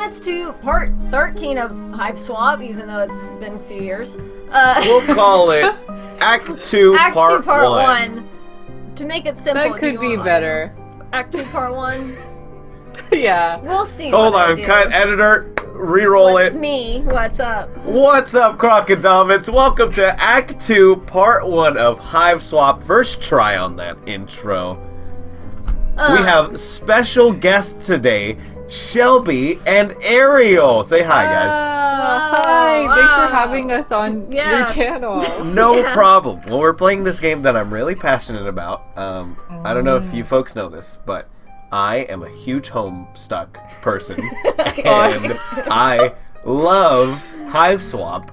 congrats to part 13 of Hiveswap, even though it's been a few years. We'll call it Act 2, Act Part 2, Part 1. 1. To make it simple, That could be better. Act 2, Part 1? Yeah. We'll see. Hold on, cut, editor, re-roll it. It's me. What's up? What's up, Crocodilmans? Welcome to Act 2, Part 1 of Hiveswap. First try on that intro. We have special guests today, Shelby and Ariel. Say hi, guys. Hi. Thanks for having us on your channel. No problem. Well, we're playing this game that I'm really passionate about. I don't know if you folks know this, but I am a huge Homestuck person, and I love Hiveswap,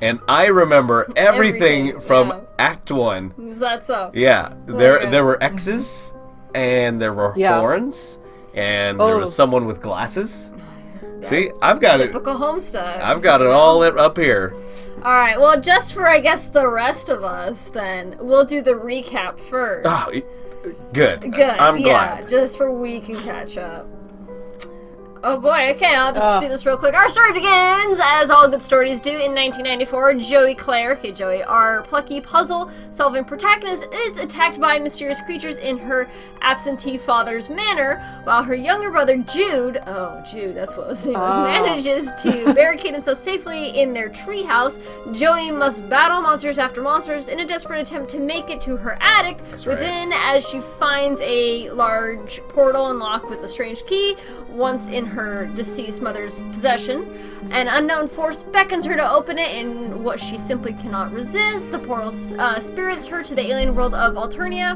and I remember everything from Act 1. Is that so? Yeah, there were X's, and there were horns, and there was someone with glasses. See, I've got Typical Homestuck. I've got it all up here. All right. Well, just for I guess the rest of us, then we'll do the recap first. Oh, good. Good. I'm glad. Yeah, just for we can catch up. Oh boy, okay, I'll just do this real quick. Our story begins, as all good stories do, in 1994. Joey Claire, okay Joey, our plucky puzzle-solving protagonist, is attacked by mysterious creatures in her absentee father's manor, while her younger brother Jude, that's what his name was, manages to barricade himself safely in their treehouse. Joey must battle monsters after monsters in a desperate attempt to make it to her attic within, as she finds a large portal unlocked with a strange key. Once in her deceased mother's possession, an unknown force beckons her to open it, and what she simply cannot resist. The portal spirits her to the alien world of Alternia,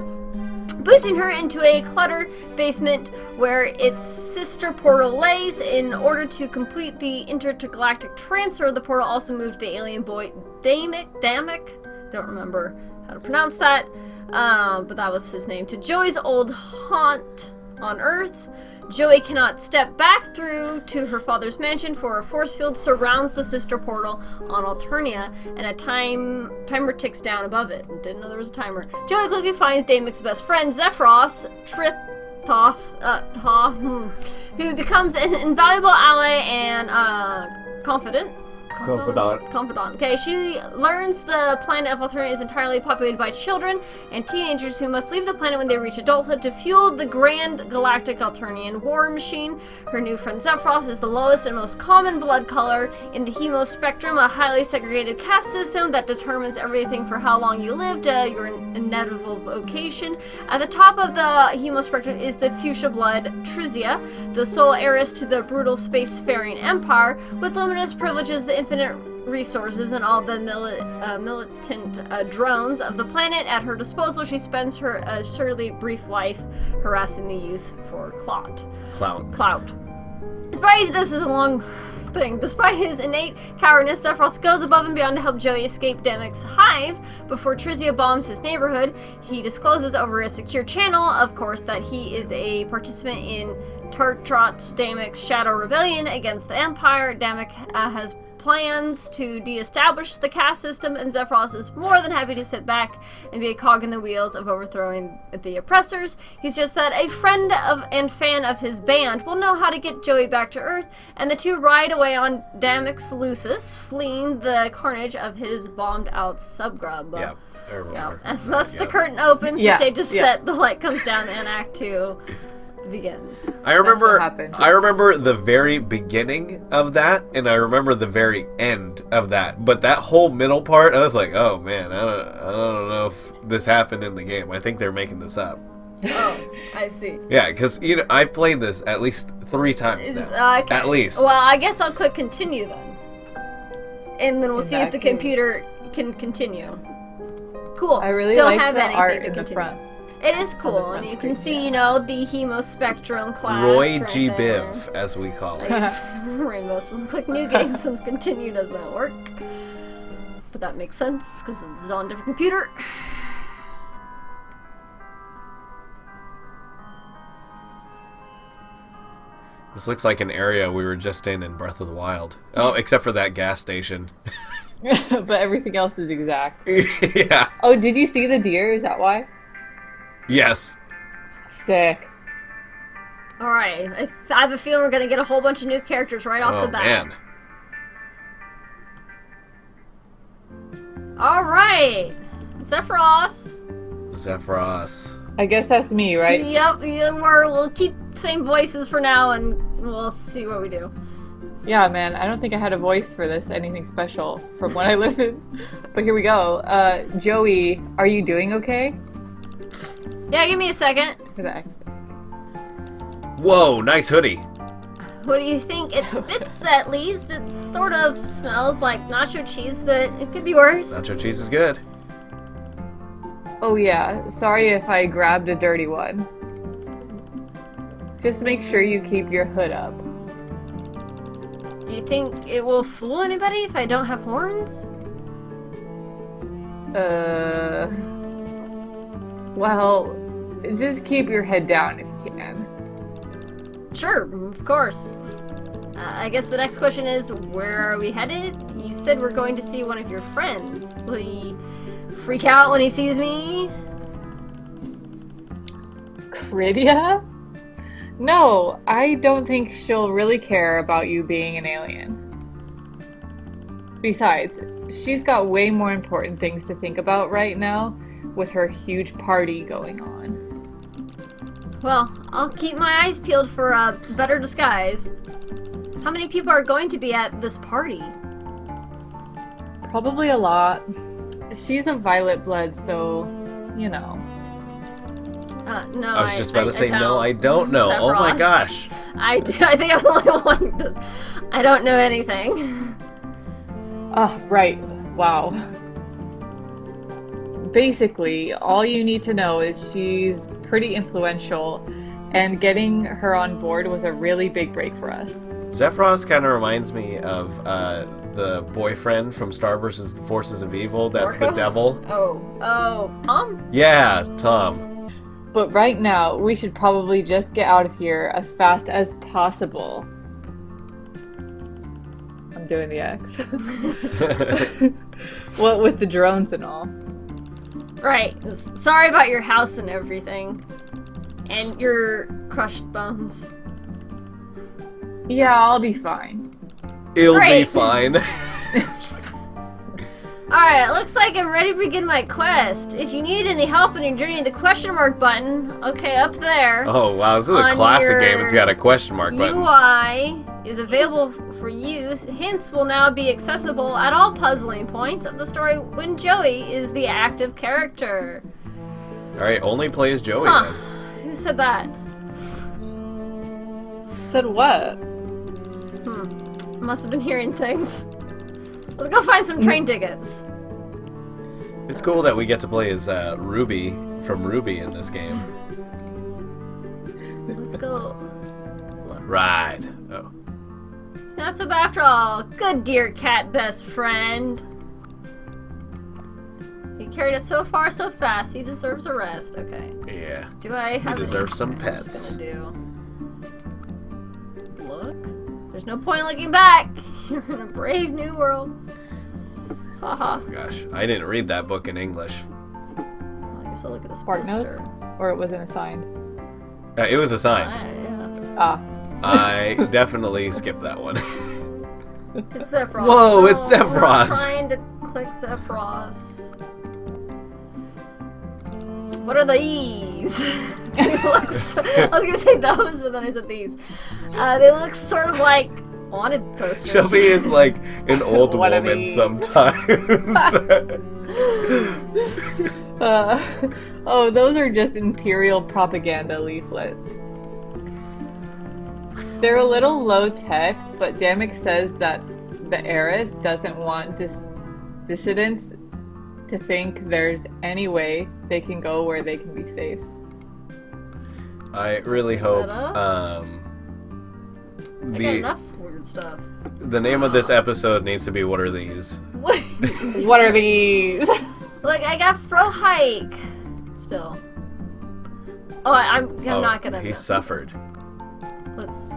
boosting her into a cluttered basement where its sister portal lays. In order to complete the intergalactic transfer, the portal also moved the alien boy Damek, don't remember how to pronounce that, but that was his name, to Joey's old haunt on Earth. Joey cannot step back through to her father's mansion, for a force field surrounds the sister portal on Alternia, and a timer ticks down above it. Didn't know there was a timer. Joey quickly finds Damek's best friend, Zephyros, who becomes an invaluable ally and confidant. Okay, she learns the planet of Alternia is entirely populated by children and teenagers who must leave the planet when they reach adulthood to fuel the grand galactic Alternian war machine. Her new friend Zephyros is the lowest and most common blood color in the hemo spectrum, a highly segregated caste system that determines everything for how long you lived, your inevitable vocation. At the top of the hemo spectrum is the fuchsia blood Trizia, the sole heiress to the brutal spacefaring empire, with luminous privileges, the infinite resources, and all the militant drones of the planet at her disposal. She spends her surely brief life harassing the youth for clout. Despite this is a long thing. Despite his innate cowardness, Zephyros goes above and beyond to help Joey escape Damek's hive. Before Trizia bombs his neighborhood, he discloses over a secure channel, of course, that he is a participant in Tartrot's Damek's Shadow Rebellion against the Empire. Damek has plans to de-establish the caste system, and Zephyros is more than happy to sit back and be a cog in the wheels of overthrowing the oppressors. He's just that a friend of and fan of his band will know how to get Joey back to Earth, and the two ride away on Damek's Lucis, fleeing the carnage of his bombed-out subgrub. Yeah, I remember. And thus the curtain opens, the stage is set, the light comes down, and Act 2 begins. I remember the very beginning of that, and I remember the very end of that. But that whole middle part, I was like, oh man, I don't know if this happened in the game. I think they're making this up. Oh, I see. Yeah, because I played this at least 3 times now. Okay. At least. Well, I guess I'll click continue then, and then we'll see if the computer can continue. Cool. I really don't like have the anything art to in continue. the front. It is cool, and you can see, the hemo spectrum class. Roy right G. there. Biv, as we call it. Rainbow. So click new game since continue doesn't work. But that makes sense, because this is on a different computer. This looks like an area we were just in Breath of the Wild. Oh, except for that gas station. But everything else is exact. Yeah. Oh, did you see the deer? Is that why? Yes. Sick. Alright, I have a feeling we're gonna get a whole bunch of new characters right off the bat. Man. Alright! Zephyros! Zephyros. I guess that's me, right? Yep, we'll keep same voices for now and we'll see what we do. Yeah, man, I don't think I had a voice for this, anything special from when I listened. But here we go. Joey, are you doing okay? Yeah, give me a second. For the accent. Whoa, nice hoodie. What do you think? It fits at least. It sort of smells like nacho cheese, but it could be worse. Nacho cheese is good. Oh yeah, sorry if I grabbed a dirty one. Just make sure you keep your hood up. Do you think it will fool anybody if I don't have horns? Well, just keep your head down if you can. Sure, of course. I guess the next question is, where are we headed? You said we're going to see one of your friends. Will he freak out when he sees me? Krydia? No, I don't think she'll really care about you being an alien. Besides, she's got way more important things to think about right now with her huge party going on. Well, I'll keep my eyes peeled for a better disguise. How many people are going to be at this party? Probably a lot. She's a violet blood, so, you know. No, I was just about to say, don't. no, I don't know. Oh my Sephiroth. gosh. I do. I think I'm the only one who does. I don't know anything. Ah, right. Wow. Basically, all you need to know is she's pretty influential, and getting her on board was a really big break for us. Zephyros kind of reminds me of the boyfriend from Star vs. the Forces of Evil. That's Marco? the devil. Oh, Tom? Yeah, Tom. But right now, we should probably just get out of here as fast as possible. I'm doing the X. What with the drones and all. Right. Sorry about your house and everything. And your crushed bones. Yeah, I'll be fine. It'll be Great. fine. Alright, looks like I'm ready to begin my quest. If you need any help in your journey, the question mark button, okay, up there, Oh wow, this is a On classic your game. It's got a question mark button. UI is available for use. Hints will now be accessible at all puzzling points of the story when Joey is the active character. Alright, only play as Joey Huh. then. Who said that? Said what? Must have been hearing things. Let's go find some train tickets. It's cool that we get to play as Ruby from Ruby in this game. Let's go. Right. Oh. It's not so bad after all. Good dear cat best friend. He carried us so far so fast. He deserves a rest. Okay. Yeah. Do I have deserves some I'm pets. just gonna do. Look. There's no point looking back. You're in a brave new world. Haha. Gosh, I didn't read that book in English. Well, I guess I'll look at this Spark notes? poster. Or it wasn't assigned? It was a sign. Yeah. Ah. I definitely skipped that one. It's Zephyros. Whoa, it's No, Zephyros. I'm trying to click Zephyros. What are these? They look so- I was gonna say those, but then I said these. They look sort of like wanted posters. Shelby is like an old What are woman these? sometimes. Oh, those are just Imperial propaganda leaflets. They're a little low tech, but Damek says that the heiress doesn't want dissidents to think there's any way they can go where they can be safe. I really hope I got enough weird stuff. the name of this episode needs to be "What Are These?" What? What are these? Look, I got Fro Hike. Still. Oh, I'm not gonna. He suffered. Let's.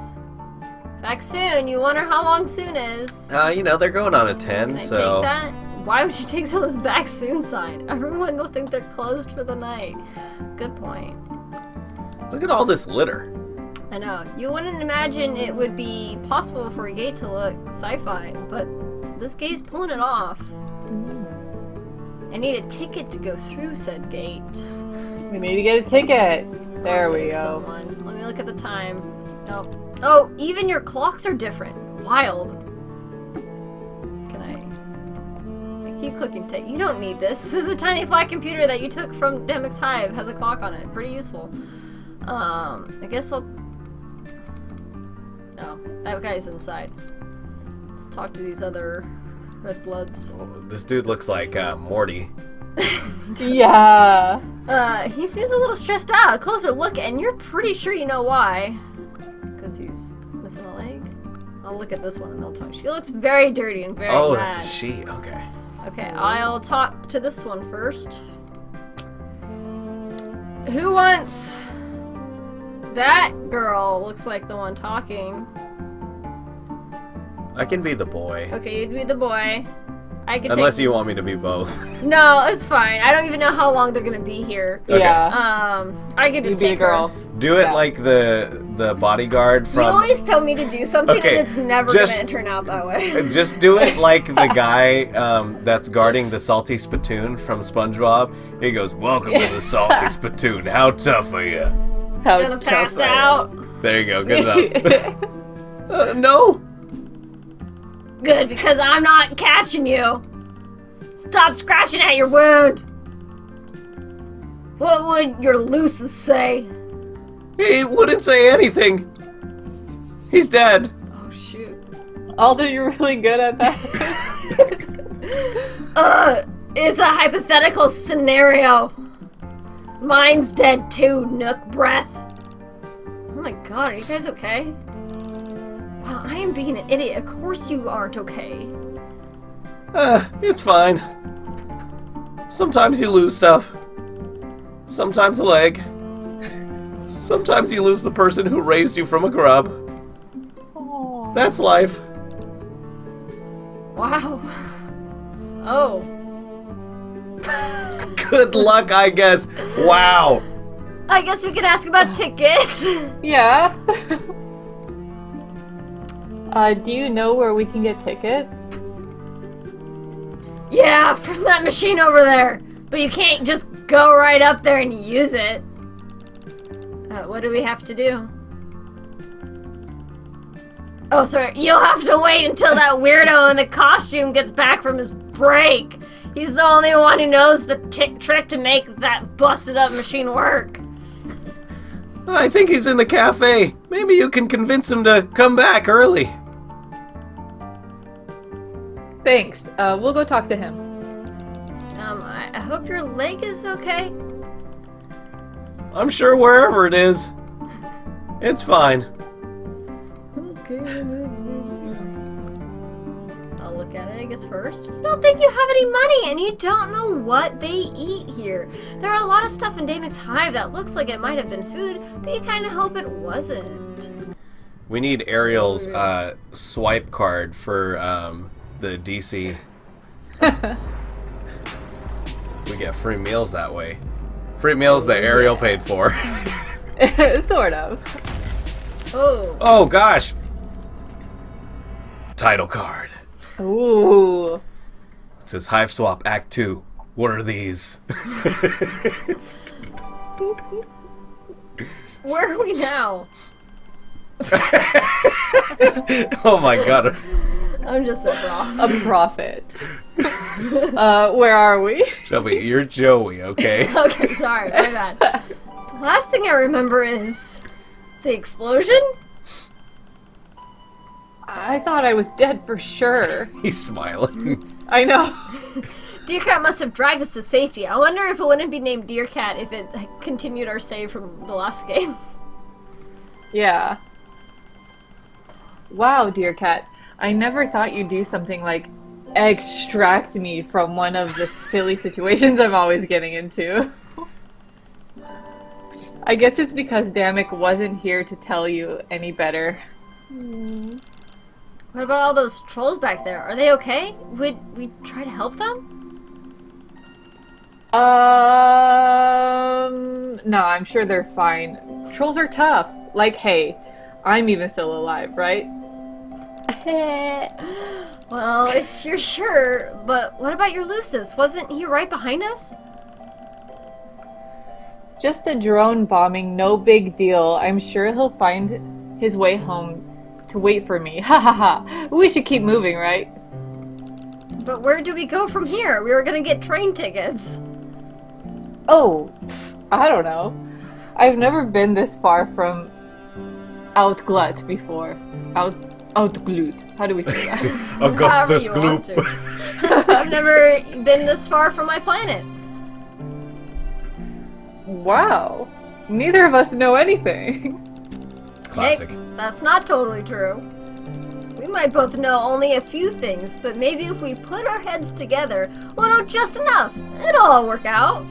Back soon. You wonder how long soon is? They're going on a 10, Can I so take that? Why would you take someone's back soon sign? Everyone will think they're closed for the night. Good point. look at all this litter. I I know. You wouldn't imagine it would be possible for a gate to look sci-fi, but this gate's pulling it off. I need a ticket to go through said gate. We need to get a ticket. There we go. Someone. Let me look at the time. Oh, even your clocks are different. Wild. Can I keep clicking take. You don't need this. This is a tiny flat computer that you took from Demic's Hive. Has a clock on it. Pretty useful. I guess I'll... Oh, that guy's inside. Let's talk to these other red bloods. Oh, this dude looks like Morty. Yeah. He seems a little stressed out. A closer look, and you're pretty sure you know why. Because he's missing a leg. I'll look at this one and they'll talk. She looks very dirty and very mad. That's a she. Okay. Okay, I'll talk to this one first. Who wants... That girl looks like the one talking. I can be the boy. Okay, you'd be the boy. I could Unless take... you want me to be both. No, it's fine. I don't even know how long they're gonna be here. Okay. Yeah. I could just You be take the girl. Do it Yeah. like the bodyguard You from... always tell me to do something Okay, and it's never just- gonna turn out that way. Just do it like the guy that's guarding the salty spittoon from SpongeBob. He goes, "Welcome to the salty spittoon. How tough are you?" How Gonna pass tough I am. out. There you go. Good enough. No. Good, because I'm not catching you. Stop scratching at your wound. What would your Lucis say? He wouldn't say anything. He's dead. Oh, shoot. Alden, you're really good at that. It's a hypothetical scenario. Mine's dead too, Nook Breath. Oh my god, are you guys okay? Wow, I am being an idiot. Of course you aren't okay. It's fine. Sometimes you lose stuff. Sometimes a leg. Sometimes you lose the person who raised you from a grub. Aw. That's life. Wow. Oh. Good luck, I guess. Wow. I guess we could ask about tickets. Yeah. Do you know where we can get tickets? Yeah, from that machine over there. But you can't just go right up there and use it. What do we have to do? Oh, sorry. You'll have to wait until that weirdo in the costume gets back from his break. He's the only one who knows the trick to make that busted up machine work. I think he's in the cafe. Maybe you can convince him to come back early. Thanks. We'll go talk to him. I hope your leg is okay. I'm sure wherever it is, it's fine. I'll look at it, I guess, first. You don't think you have any money, and you don't know what they eat here. There are a lot of stuff in Damic's Hive that looks like it might have been food, but you kind of hope it wasn't. We need Ariel's swipe card for the DC. We get free meals that way. Free meals that Ariel paid for. Sort of. Oh. Oh gosh. Title card. Ooh. It says Hiveswap Act 2. What are these? Where are we now? Oh my god. I'm just a bra. A prophet. Where are we? Shelby, you're Joey, okay? Okay, sorry, my bad. The last thing I remember is the explosion? I thought I was dead for sure. He's smiling. I know. Deercat must have dragged us to safety. I wonder if it wouldn't be named Deercat if it continued our save from the last game. Yeah. Wow, dear cat. I never thought you'd do something like extract me from one of the silly situations I'm always getting into. I guess it's because Damick wasn't here to tell you any better. What about all those trolls back there? Are they okay? Would we try to help them? No, I'm sure they're fine. Trolls are tough, Like, hey, I'm even still alive, right? Well, if you're sure, but what about your Lucis? Wasn't he right behind us? Just a drone bombing, no big deal. I'm sure he'll find his way home to wait for me. Ha ha ha. We should keep moving, right? But where do we go from here? We were gonna get train tickets. Oh, I don't know. I've never been this far from Outglut before. Outglut. How do we say that? Augustus However you want Gloop. to. I've never been this far from my planet. Wow. Neither of us know anything. Classic. Hey, that's not totally true. We might both know only a few things, but maybe if we put our heads together, we'll know just enough. It'll all work out.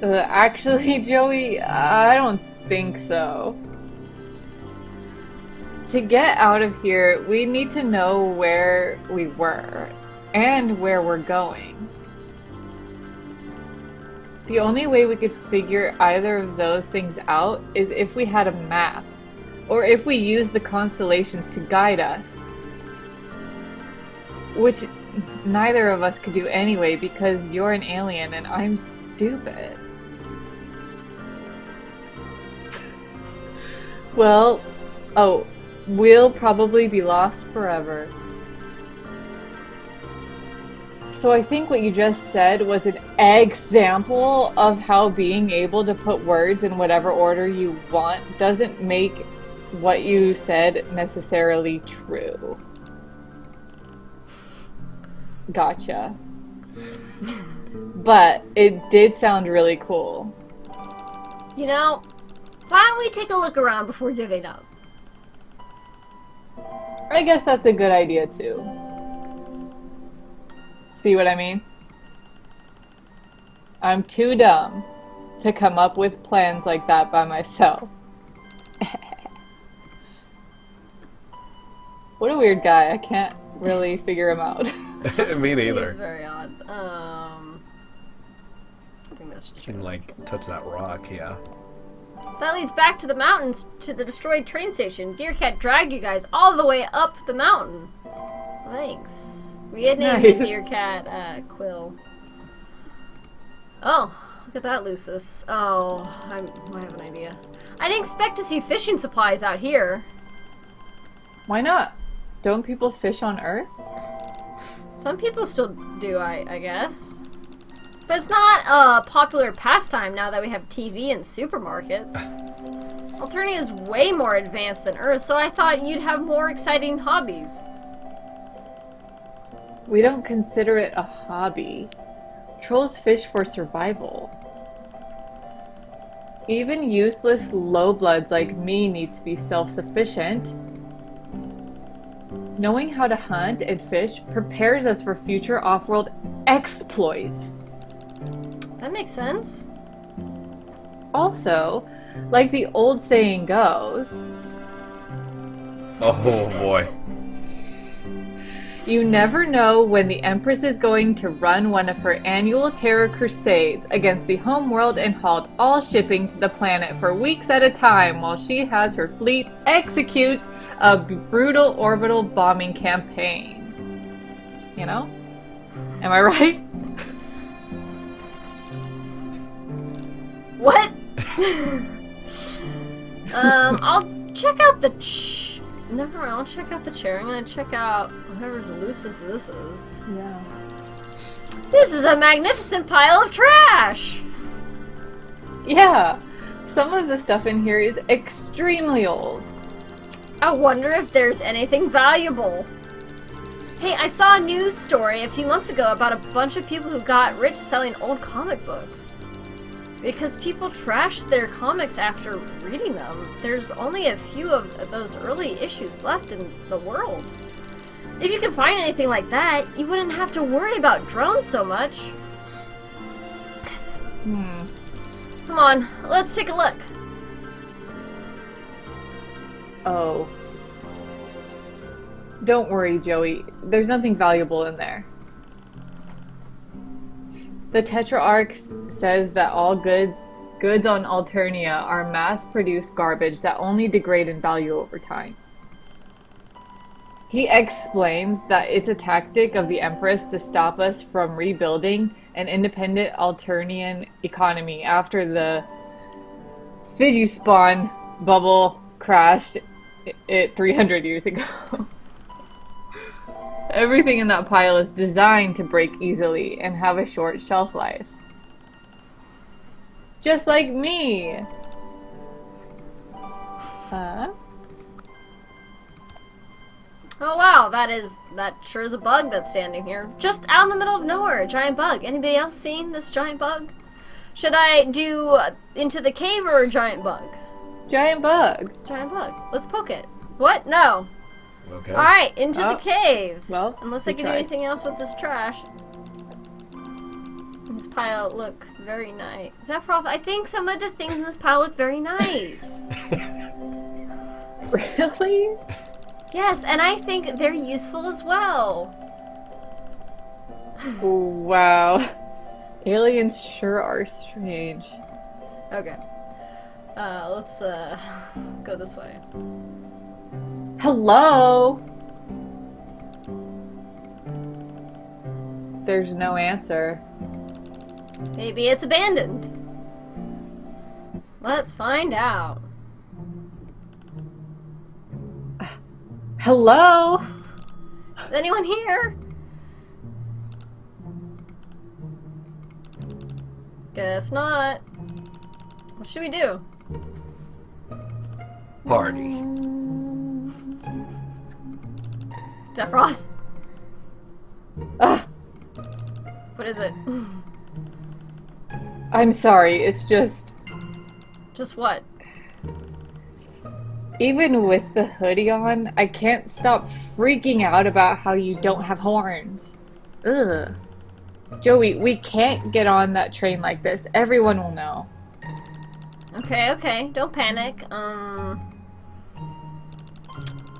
Actually, Joey, I don't think so. To get out of here, we need to know where we were and where we're going. The only way we could figure either of those things out is if we had a map, or if we used the constellations to guide us. Which neither of us could do anyway because you're an alien and I'm stupid. Well, we'll probably be lost forever. So I think what you just said was an example of how being able to put words in whatever order you want doesn't make what you said necessarily true. Gotcha. But it did sound really cool. You know, why don't we take a look around before giving up? I guess that's a good idea too. See what I mean? I'm too dumb to come up with plans like that by myself. What a weird guy. I can't really figure him out. Me neither. He's very odd. I think that's just You can, like, touch that rock, yeah. That leads back to the mountains, to the destroyed train station. Deercat dragged you guys all the way up the mountain. Thanks. We had named the Deercat, Quill. Oh, look at that, Lucis. Oh, I have an idea. I didn't expect to see fishing supplies out here. Why not? Don't people fish on Earth? Some people still do, I guess. But it's not a popular pastime now that we have TV and supermarkets. Alternia is way more advanced than Earth, so I thought you'd have more exciting hobbies. We don't consider it a hobby. Trolls fish for survival. Even useless lowbloods like me need to be self-sufficient. Knowing how to hunt and fish prepares us for future off-world exploits. That makes sense. Also, like the old saying goes, Oh boy. you never know when the Empress is going to run one of her annual terror crusades against the home world and halt all shipping to the planet for weeks at a time while she has her fleet execute a brutal orbital bombing campaign. You know? Am I right? What? I'll check out the never mind, I'll check out the chair. I'm gonna check out whoever's Lucis this is. Yeah. This is a magnificent pile of trash! Yeah. Some of the stuff in here is extremely old. I wonder if there's anything valuable. Hey, I saw a news story a few months ago about a bunch of people who got rich selling old comic books. Because people trashed their comics after reading them. There's only a few of those early issues left in the world. If you could find anything like that, you wouldn't have to worry about drones so much. Come on, let's take a look. Oh. Don't worry, Joey. There's nothing valuable in there. The Tetrarch says that all good goods on Alternia are mass-produced garbage that only degrade in value over time. He explains that it's a tactic of the Empress to stop us from rebuilding an independent Alternian economy after the Hiveswap bubble crashed 300 years ago. Everything in that pile is designed to break easily and have a short shelf life. Just like me! Huh? Oh wow, that sure is a bug that's standing here. Just out in the middle of nowhere, a giant bug. Anybody else seen this giant bug? Should I do into the cave or a giant bug? Giant bug. Giant bug. Let's poke it. What? No. Okay. Alright, into the cave. Well, unless I can do anything else with this trash. This pile look very nice. Is that for I think some of the things in this pile look very nice. Really? Yes, and I think they're useful as well. Wow. Aliens sure are strange. Okay. Let's go this way. Hello? There's no answer. Maybe it's abandoned. Let's find out. Hello? Is anyone here? Guess not. What should we do? Party. Defrost? Ugh, What is it? I'm sorry, it's just... Just what? Even with the hoodie on, I can't stop freaking out about how you don't have horns. Ugh. Joey, we can't get on that train like this. Everyone will know. Okay. Don't panic. Why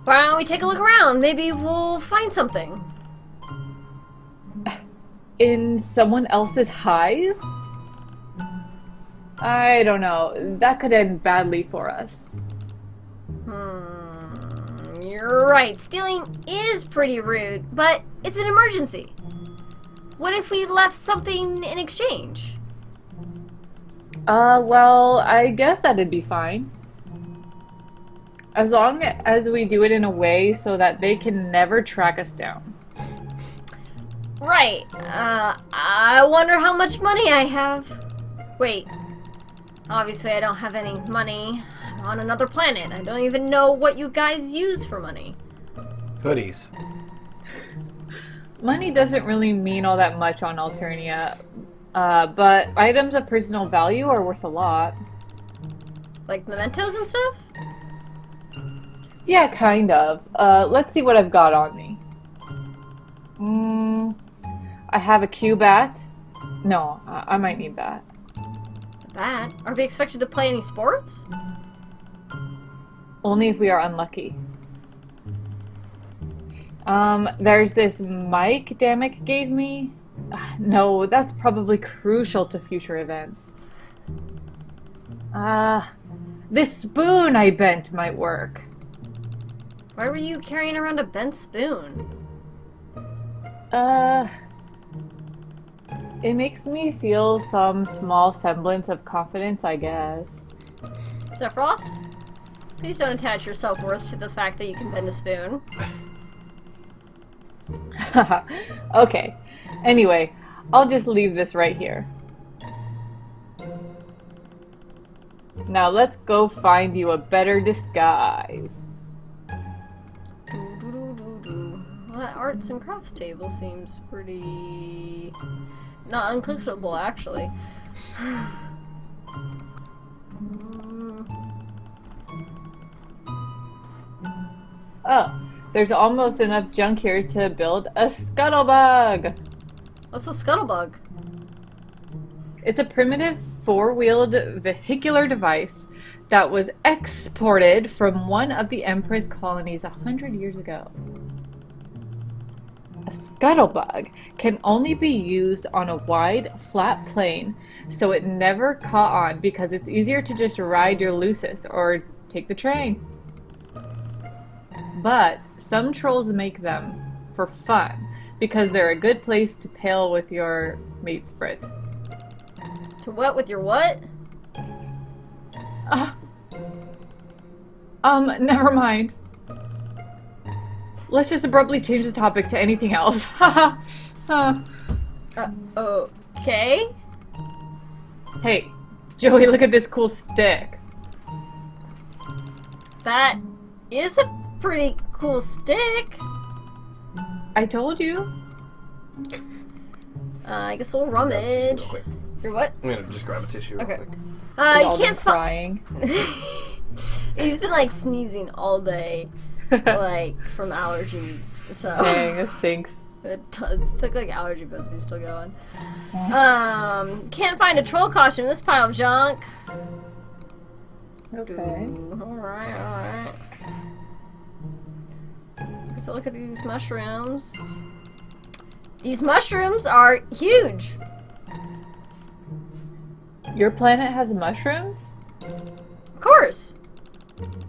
don't we take a look around? Maybe we'll find something. In someone else's hive? I don't know. That could end badly for us. You're right. Stealing is pretty rude, but it's an emergency. What if we left something in exchange? Well, I guess that'd be fine. As long as we do it in a way so that they can never track us down. Right. I wonder how much money I have. Wait. Obviously, I don't have any money. I'm on another planet. I don't even know what you guys use for money. Hoodies. Money doesn't really mean all that much on Alternia, but items of personal value are worth a lot. Like mementos and stuff? Yeah, kind of. Let's see what I've got on me. I have a Q-bat. No, I might need that. A bat? Are we expected to play any sports? Only if we are unlucky. There's this mic Damek gave me. No, that's probably crucial to future events. This spoon I bent might work. Why were you carrying around a bent spoon? It makes me feel some small semblance of confidence, I guess. Sephiroth? Please don't attach your self-worth to the fact that you can bend a spoon. Okay. Anyway, I'll just leave this right here. Now let's go find you a better disguise. That arts and crafts table seems pretty... not uncomfortable, actually. Oh, there's almost enough junk here to build a scuttlebug! What's a scuttlebug? It's a primitive four-wheeled vehicular device that was exported from one of the Empress colonies 100 years ago. A scuttlebug can only be used on a wide, flat plane, so it never caught on because it's easier to just ride your Lucis or take the train. But some trolls make them for fun because they're a good place to pail with your mate sprit. To what with your what? Never mind. Let's just abruptly change the topic to anything else. Haha. Okay. Hey, Joey, look at this cool stick. That is a pretty cool stick. I told you. I guess we'll rummage. Real quick. Or what? I'm gonna just grab a tissue real Okay. quick. You can't find. crying. He's been like sneezing all day, like from allergies. So Dang, this stinks. it does. It took like allergy pills, but he's still going. Can't find a troll costume in this pile of junk. Okay. Alright. So look at these mushrooms. These mushrooms are huge. Your planet has mushrooms? Of course.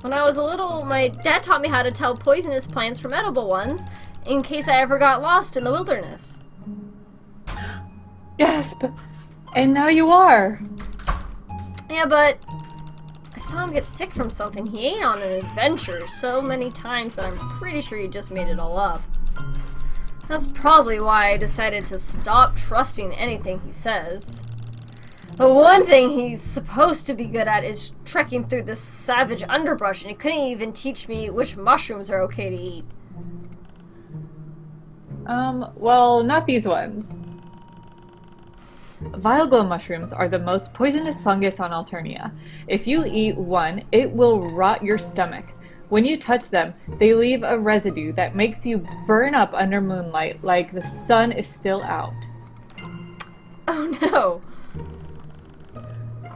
When I was little, my dad taught me how to tell poisonous plants from edible ones in case I ever got lost in the wilderness. Yes, and now you are. Yeah, but I saw him get sick from something he ate on an adventure so many times that I'm pretty sure he just made it all up. That's probably why I decided to stop trusting anything he says. The one thing he's supposed to be good at is trekking through this savage underbrush, and he couldn't even teach me which mushrooms are okay to eat. Well, not these ones. Vileglow mushrooms are the most poisonous fungus on Alternia. If you eat one, it will rot your stomach. When you touch them, they leave a residue that makes you burn up under moonlight like the sun is still out. Oh no!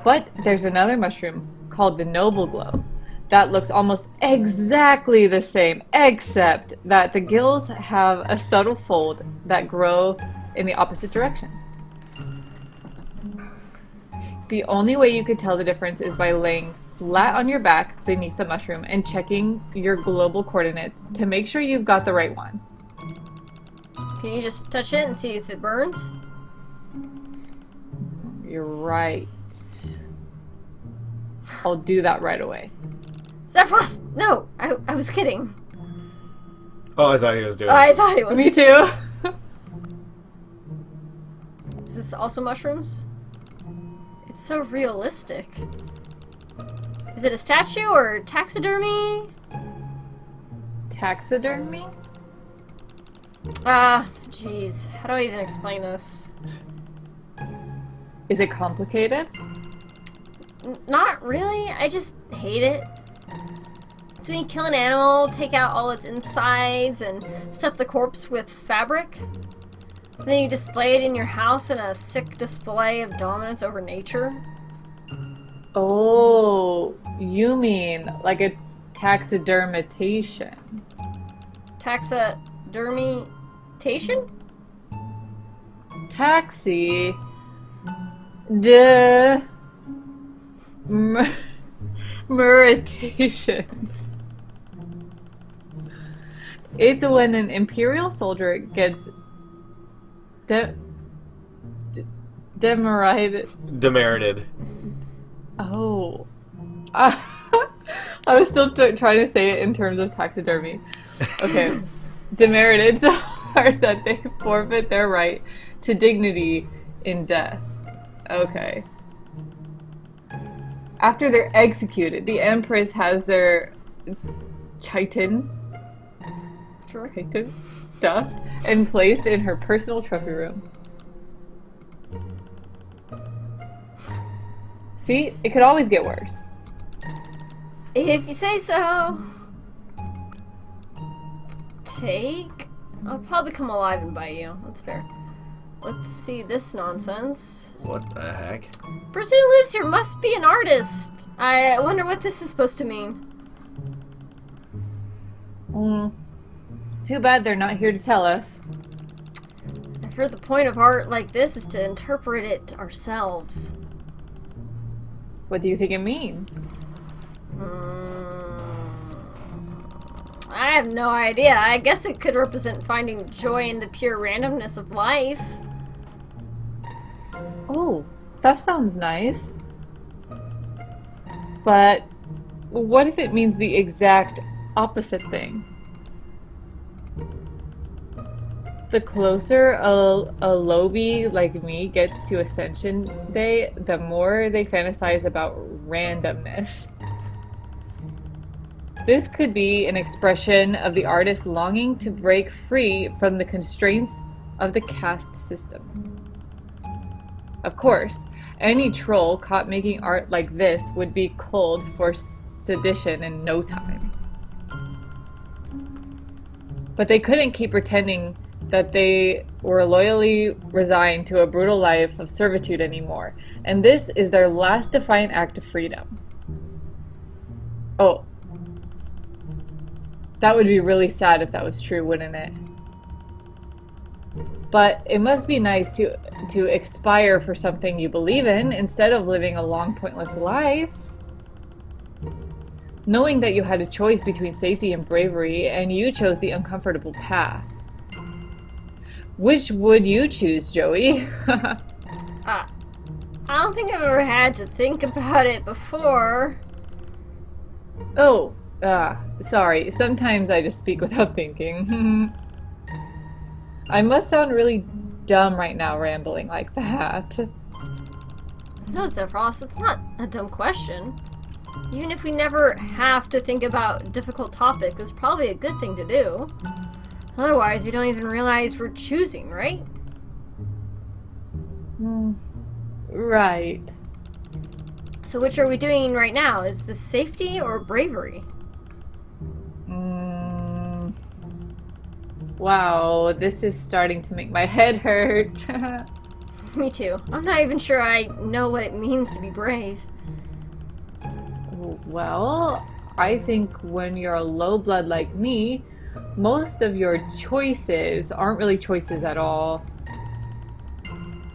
But there's another mushroom called the Noble Glow that looks almost exactly the same, except that the gills have a subtle fold that grow in the opposite direction. The only way you could tell the difference is by laying flat on your back beneath the mushroom and checking your global coordinates to make sure you've got the right one. Can you just touch it and see if it burns? You're right. I'll do that right away. Sephiroth! No! I was kidding. Oh, I thought he was doing Oh, it. I thought he was. Me too. Is this also mushrooms? It's so realistic. Is it a statue or taxidermy? Taxidermy? Jeez. How do I even explain this? Is it complicated? Not really. I just hate it. So when you kill an animal, take out all its insides and stuff the corpse with fabric. And then you display it in your house in a sick display of dominance over nature. Oh, you mean like a taxidermitation? Taxidermitation? Taxi. De. Muritation. It's when an Imperial soldier gets Demerited. Oh. I was still trying to say it in terms of taxidermy. Okay. Demerited so hard that they forfeit their right to dignity in death. Okay. After they're executed, the Empress has their chitin stuffed and placed in her personal trophy room. See? It could always get worse. If you say so. I'll probably come alive and bite you. That's fair. Let's see this nonsense. What the heck? Person who lives here must be an artist. I wonder what this is supposed to mean. Too bad they're not here to tell us. I've heard the point of art like this is to interpret it ourselves. What do you think it means? I have no idea. I guess it could represent finding joy in the pure randomness of life. Oh, that sounds nice. But what if it means the exact opposite thing? The closer a lobby like me gets to Ascension Day, the more they fantasize about randomness. This could be an expression of the artist longing to break free from the constraints of the caste system. Of course, any troll caught making art like this would be culled for sedition in no time. But they couldn't keep pretending that they were loyally resigned to a brutal life of servitude anymore, and this is their last defiant act of freedom. Oh. That would be really sad if that was true, wouldn't it? But it must be nice to expire for something you believe in instead of living a long, pointless life. Knowing that you had a choice between safety and bravery, and you chose the uncomfortable path. Which would you choose, Joey? I don't think I've ever had to think about it before. Oh. Sorry. Sometimes I just speak without thinking. I must sound really dumb right now rambling like that. No, Zephyros, it's not a dumb question. Even if we never have to think about difficult topics, it's probably a good thing to do. Otherwise, we don't even realize we're choosing, right? Right. So which are we doing right now? Is this safety or bravery? Wow, this is starting to make my head hurt. Me too. I'm not even sure I know what it means to be brave. Well, I think when you're a low blood like me, most of your choices aren't really choices at all.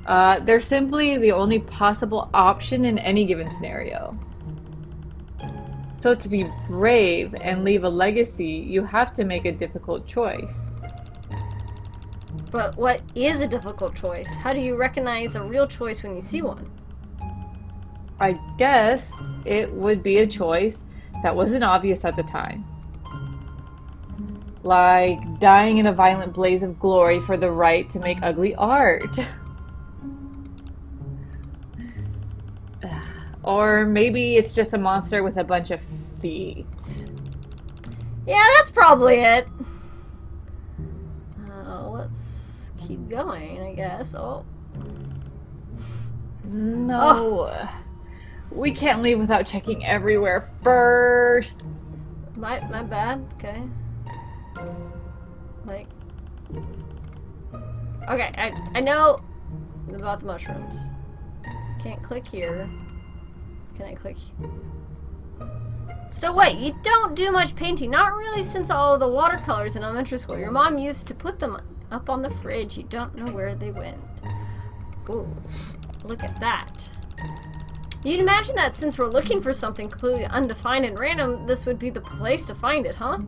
They're simply the only possible option in any given scenario. So to be brave and leave a legacy, you have to make a difficult choice. But what is a difficult choice? How do you recognize a real choice when you see one? I guess it would be a choice that wasn't obvious at the time. Like dying in a violent blaze of glory for the right to make ugly art. Or maybe it's just a monster with a bunch of feet. Yeah, that's probably it. Let's keep going, I guess. Oh. No. Oh. We can't leave without checking everywhere first. My bad. Okay. Like. Okay, I know about the mushrooms. Can't click here. Can I click? So wait, you don't do much painting. Not really since all of the watercolors in elementary school. Your mom used to put them up on the fridge. You don't know where they went. Ooh, look at that. You'd imagine that since we're looking for something completely undefined and random, this would be the place to find it, huh?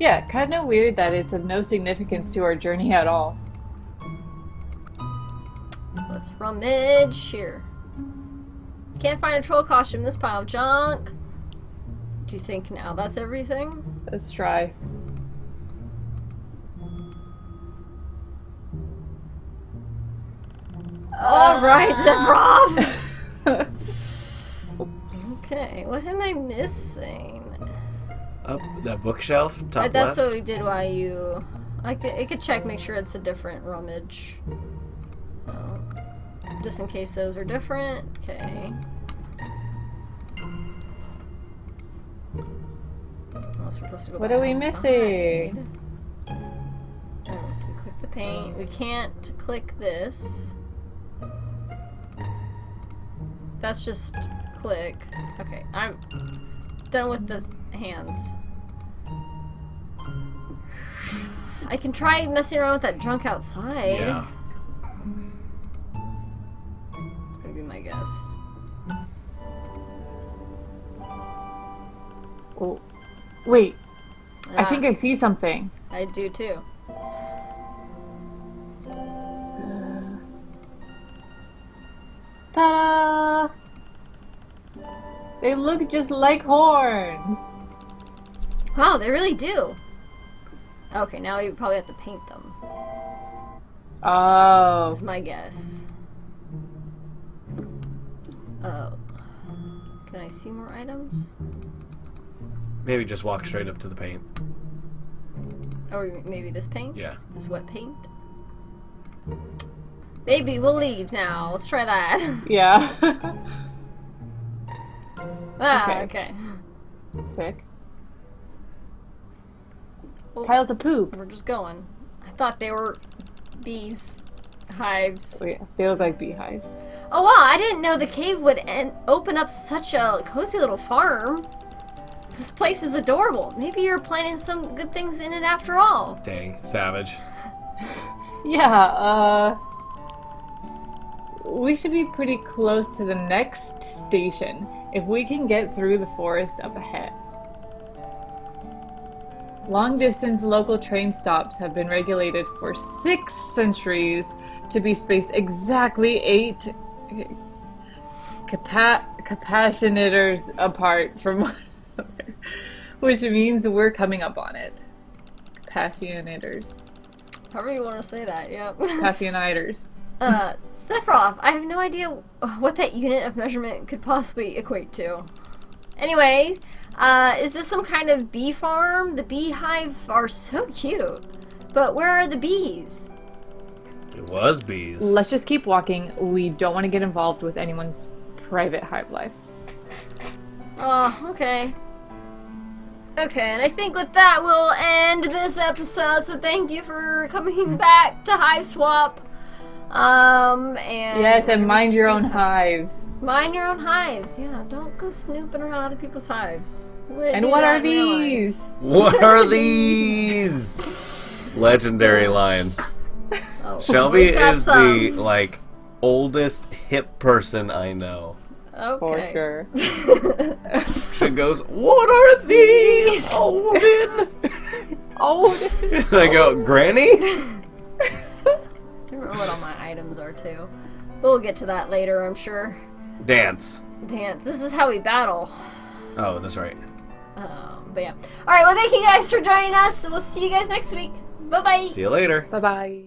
Yeah, kinda weird that it's of no significance to our journey at all. Let's rummage here. Can't find a troll costume in this pile of junk. Do you think now that's everything? Let's try. Alright, Zephyros! Okay, what am I missing? Up that bookshelf, top That's left. what we did while you... I could check, make sure it's a different rummage. Oh. Just in case those are different. Okay. Unless we're supposed to go What back are we outside. missing? Oh, so we click the paint. We can't click this. That's just click. Okay, I'm done with the hands. I can try messing around with that junk outside. Yeah. It's gonna be my guess. Oh, wait. I Ah, think I see something. I do too. Ta-da! They look just like horns. Wow, they really do. Okay, now you probably have to paint them. Oh. That's my guess. Oh. Can I see more items? Maybe just walk straight up to the paint. Or maybe this paint? Yeah. This wet paint? Maybe we'll leave now. Let's try that. Yeah. Okay. Sick. Well, Piles of poop. we're just going. I thought they were bees. Hives. Oh, yeah. They look like beehives. Oh wow, I didn't know the cave would open up such a cozy little farm. This place is adorable. Maybe you're planting some good things in it after all. Dang, savage. Yeah, we should be pretty close to the next station if we can get through the forest up ahead. Long-distance local train stops have been regulated for 6 centuries to be spaced exactly 8 capacitors apart from one another, which means we're coming up on it. Capacitors. However you want to say that, yep. Capacitors. Sephiroth, I have no idea what that unit of measurement could possibly equate to. Anyway, is this some kind of bee farm? The beehive are so cute. But where are the bees? It was bees. Let's just keep walking. We don't want to get involved with anyone's private hive life. Oh, okay. Okay, and I think with that we'll end this episode, so thank you for coming back to Hiveswap. And Yes, and mind your own hives. Mind your own hives, yeah. Don't go snooping around other people's hives. And what are these? What are these? Legendary line. Oh, Shelby we've got is some. the, like, oldest hip person I know. Okay. For sure. She goes, "What are these, Odin?" Oh, And I go, "Granny?" I don't know what all my items are too. But we'll get to that later, I'm sure. Dance. Dance. This is how we battle. Oh, that's right. But yeah. Alright, well thank you guys for joining us. We'll see you guys next week. Bye-bye. See you later. bye-bye.